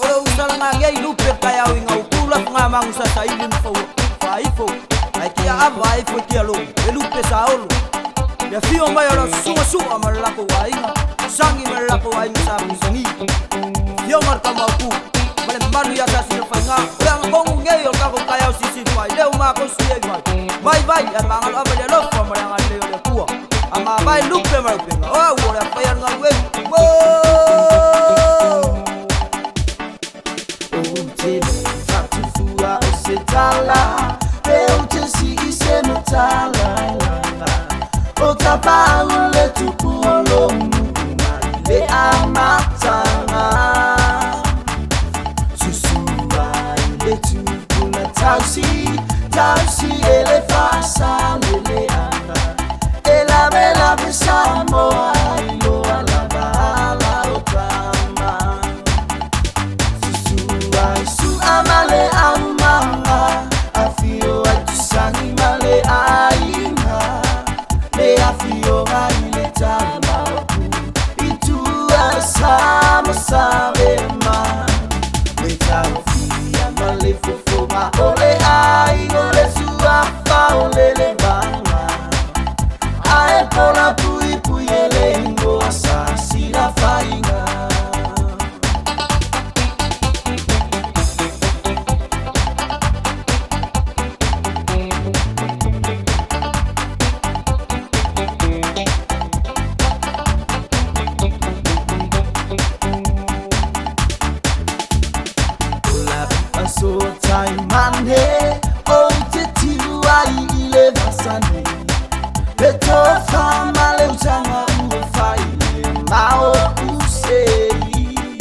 Ora usala ngage ilupe kaya winga ukula ngama usasa ili mfo faifo aikia ava ifo kialo elupe saolo ya fio mayo la suwa malako wainga sangi malako wainga sabi sangi yo marka maku bale manu ya sasi fanga yang bongu ngeyo kako kaya sisi fai leo mako siye vai amangal abale lo fa maranga leo le kuwa ama vai lupe marupenga oh wora fayar ngwe bo Tala, eu te sigo sendo tala. O tapau le tupu olomu, le amatanga. Susua le tupu na tausi ele fasa le anda. Ela bela besamo ailo alabala otama. Susua su amale amanga. Afio atusangi male aina le afio ile tama itu asama sabema le tafia male fofoma ole ai ole suafa ole le banga ae pola pui pui elengo asasi la fainga. So time mane o te tiwa ile vasane beto fama le uchanga ufaile mao kusei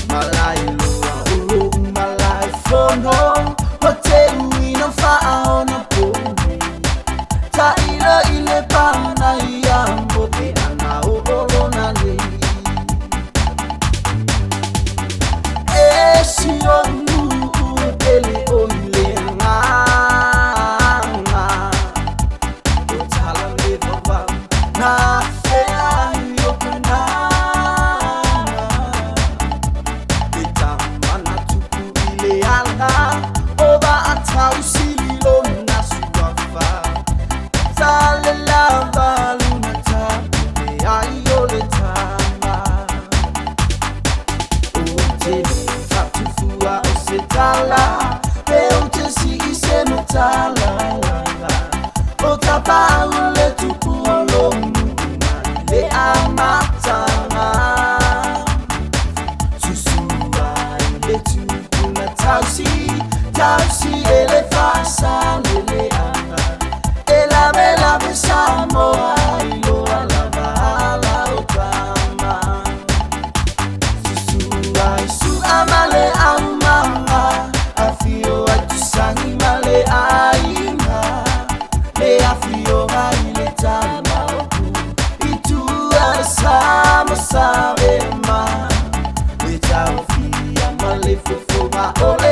malai lo malai fono hote uino fao no poni ta ile pana yambo pe ana olona le eu te sigo sendo tala. O tapau le tupu olomu le amatanga. Susua le tupu na tausi ele fasa le anga. Ela bela besamo ailo alabala otama. Susua su amale amanga. Afio atusangi male aina le afio ile tama itu asama sabema le tafia male fofoma ole